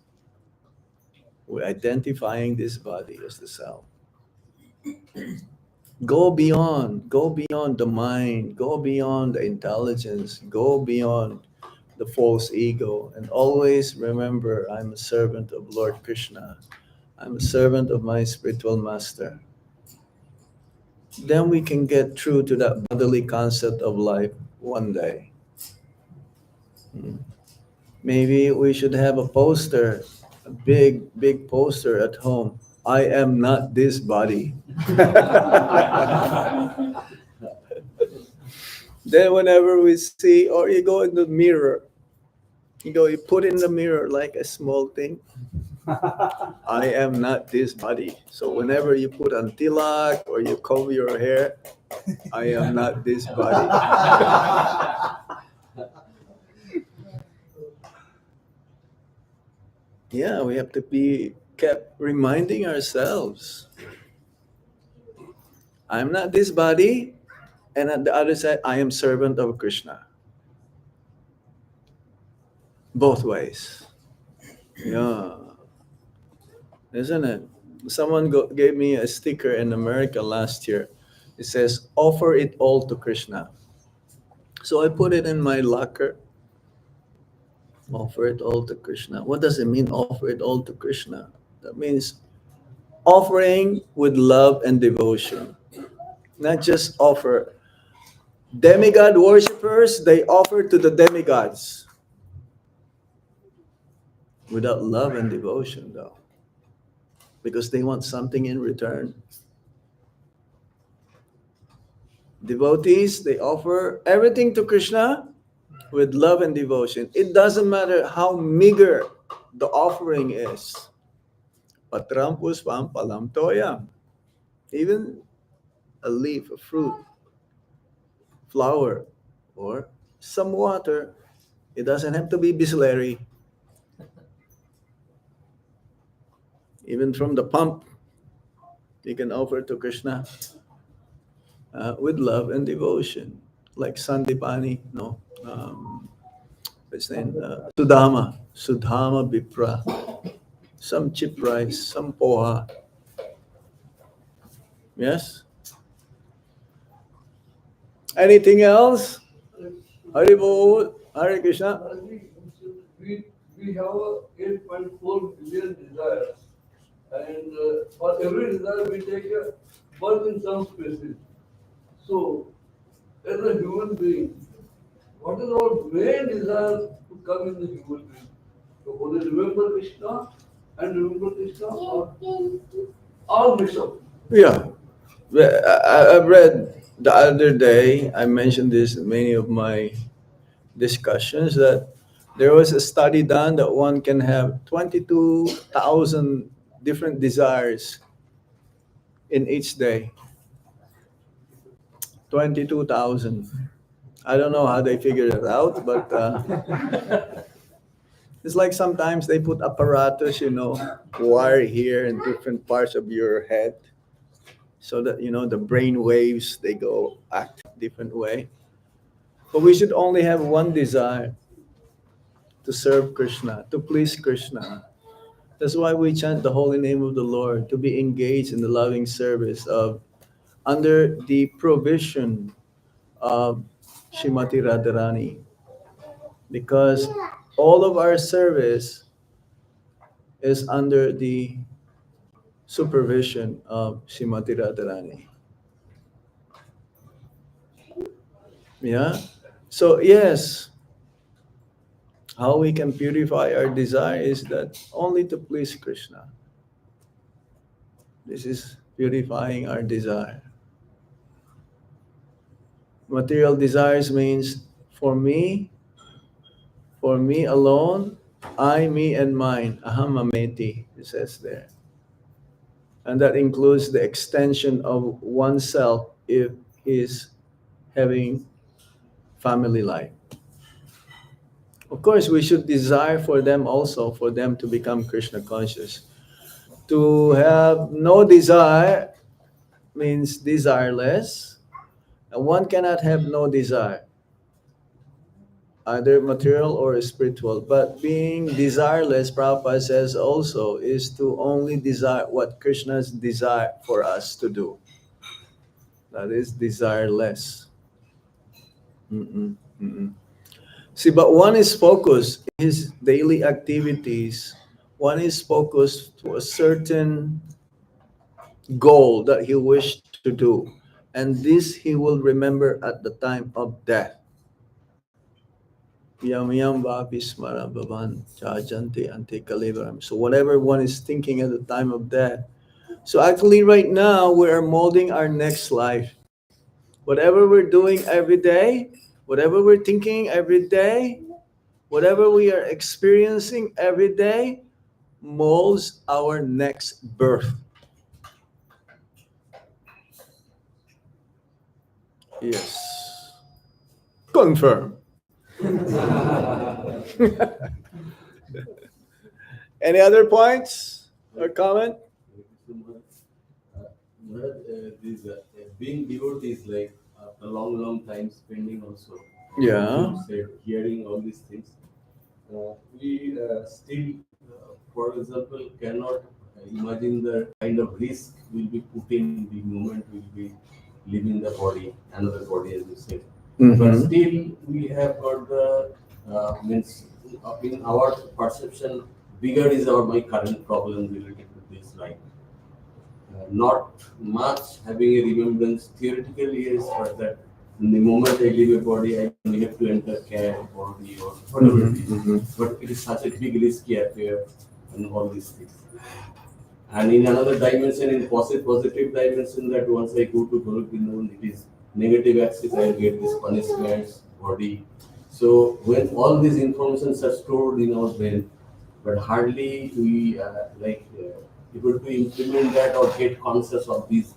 We're identifying this body as the self. Go beyond the mind, go beyond the intelligence, go beyond the false ego, and always remember I'm a servant of Lord Krishna. I'm a servant of my spiritual master. Then we can get through to that bodily concept of life one day. Hmm. Maybe we should have a poster, a big, big poster at home. I am not this body. Then whenever we see, or you go in the mirror, you put in the mirror like a small thing. I am not this body. So whenever you put on tilak or you comb your hair, I am not this body. Yeah, we have to be kept reminding ourselves, I'm not this body, and at the other side, I am servant of Krishna. Both ways. Yeah, isn't it? Someone gave me a sticker in America last year. It says, offer it all to Krishna. So I put it in my locker. Offer it all to Krishna. What does it mean, offer it all to Krishna? That means offering with love and devotion. Not just offer. Demigod worshippers, they offer to the demigods without love and devotion, though, because they want something in return. Devotees, they offer everything to Krishna with love and devotion. It doesn't matter how meager the offering is. Patram puspam palam toyam. Even a leaf, a fruit, flower, or some water. It doesn't have to be Bisleri. Even from the pump, you can offer to Krishna with love and devotion. Like Sandipani, no? What's his name? Sudhama Vipra. Some cheap rice, some poha. Yes? Anything else? Haribol, Hare Krishna. We, we have a 8.4 billion desires, and for every desire we take a birth in some species. So, as a human being, what is our main desire to come in the human being? To only remember Krishna and remember Krishna or all mix up. Yeah. Well, I've read the other day, I mentioned this in many of my discussions, that there was a study done that one can have 22,000 different desires in each day. 22,000. I don't know how they figured it out, but it's like sometimes they put apparatus, wire here in different parts of your head, so that the brain waves, they go act different way. But we should only have one desire: to serve Krishna, to please Krishna. That's why we chant the holy name of the Lord, to be engaged in the loving service of, under the provision of Shrimati Radharani. Because all of our service is under the supervision of Shrimati Radharani. Yeah? So, yes, how we can purify our desire is that only to please Krishna. This is purifying our desire. Material desires means for me alone, I, me, and mine. Aham mameti, it says there. And that includes the extension of oneself if he's having family life. Of course, we should desire for them also, for them to become Krishna conscious. To have no desire means desireless, and one cannot have no desire, either material or spiritual. But being desireless, Prabhupada says also, is to only desire what Krishna's desire for us to do. That is desireless. Mm-mm, mm-mm. See, but one is focused in his daily activities. One is focused to a certain goal that he wished to do. And this he will remember at the time of death. Yam yam vapismara bhavan chajanti ante kalevaram. So whatever one is thinking at the time of death. So actually right now we are molding our next life. Whatever we're doing every day, whatever we're thinking every day, whatever we are experiencing every day molds our next birth. Yes. Confirm. Any other points or comment? This being devotee is like a long time spending also. Yeah. You said hearing all these things. We still, for example, cannot imagine the kind of risk will be put in the moment we'll be leaving the body, another body, as you said. But Mhm. still, we have got the means in our perception, bigger is our my current problem related to this life. not much having a remembrance theoretically, yes, but that in the moment I leave a body, I may have to enter care, body, or whatever it is. But it is such a big risky affair and all these things. And in another dimension, in positive dimension, that once I go to Golokindon, it is negative axis, I get these punishments, body. So when all these informations are stored in our brain, but hardly we able to implement that or get conscious of these.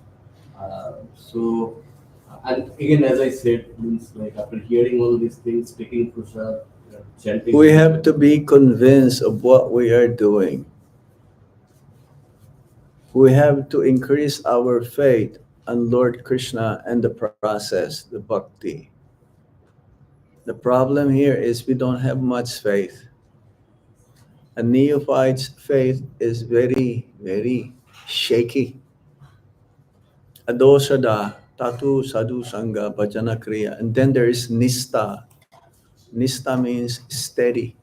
And again, as I said, means like after hearing all these things, taking prasad, chanting. We have to be convinced of what we are doing. We have to increase our faith on Lord Krishna and the process, the bhakti. The problem here is we don't have much faith. A neophyte's faith is very, very shaky. Adosada, tatu, sadhu, sangha, bhajana kriya. And then there is nista. Nista means steady.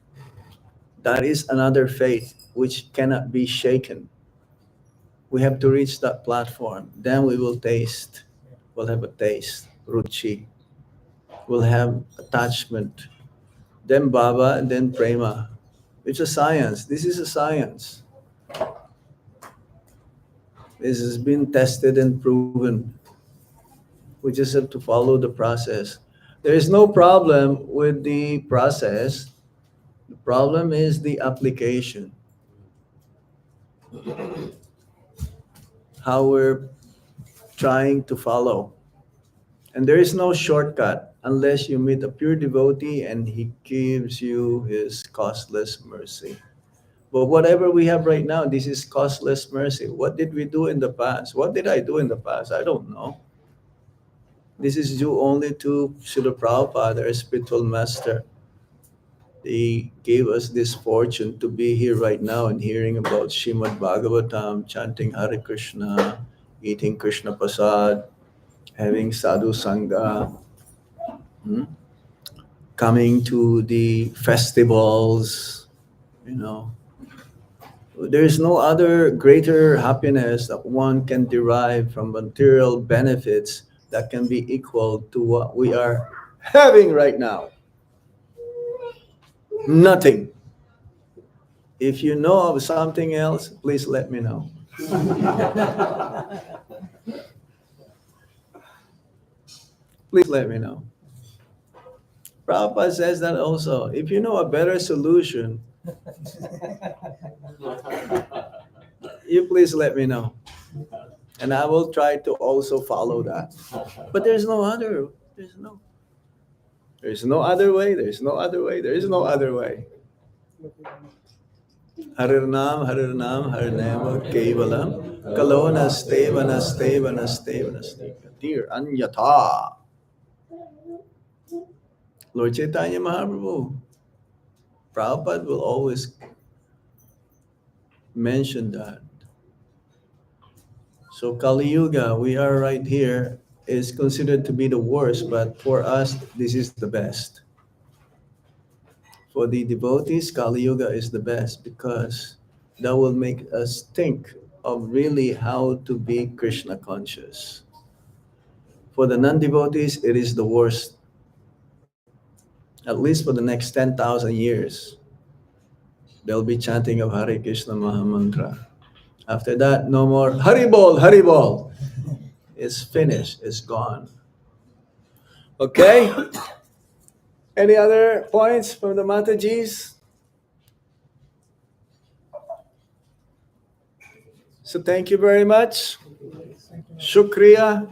That is another faith which cannot be shaken. We have to reach that platform. Then we will taste. We'll have a taste, ruchi. We'll have attachment. Then bhava, and then prema. It's a science. This is a science. This has been tested and proven. We just have to follow the process. There is no problem with the process. The problem is the application. How we're trying to follow. And there is no shortcut unless you meet a pure devotee and he gives you his costless mercy. But whatever we have right now, this is costless mercy. What did we do in the past? What did I do in the past? I don't know. This is due only to Srila Prabhupada, our spiritual master. He gave us this fortune to be here right now and hearing about Srimad Bhagavatam, chanting Hare Krishna, eating Krishna Prasad, having sadhu sangha, coming to the festivals, you know. There is no other greater happiness that one can derive from material benefits that can be equal to what we are having right now. Nothing. If you know of something else, please let me know. Please let me know. Prabhupada says that also. If you know a better solution, you please let me know. And I will try to also follow that. But there's no other. There's no other way. There's no other way. There is no other way. Harirnam, Harirnam, Harinama, Kevalam, Kalona, Stevana, Stevana, Stevana, Dear Anyata. Lord Chaitanya Mahaprabhu, Prabhupada will always mention that. So Kali Yuga, we are right here, is considered to be the worst, but for us, this is the best. For the devotees, Kali Yuga is the best because that will make us think of really how to be Krishna conscious. For the non-devotees, it is the worst. At least for the next 10,000 years, they'll be chanting of Hare Krishna Mahamantra. After that, no more Haribol, Haribol. It's finished, it's gone. Okay? Any other points from the Matajis? So thank you very much. Shukriya.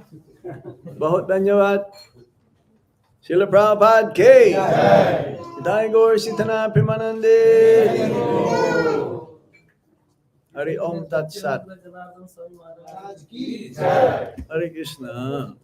Bahut dhanyawad. Srila Prabhupada K. Jai Gaur Sitana Premanande. Hari Om Tat Sat. Hare Krishna.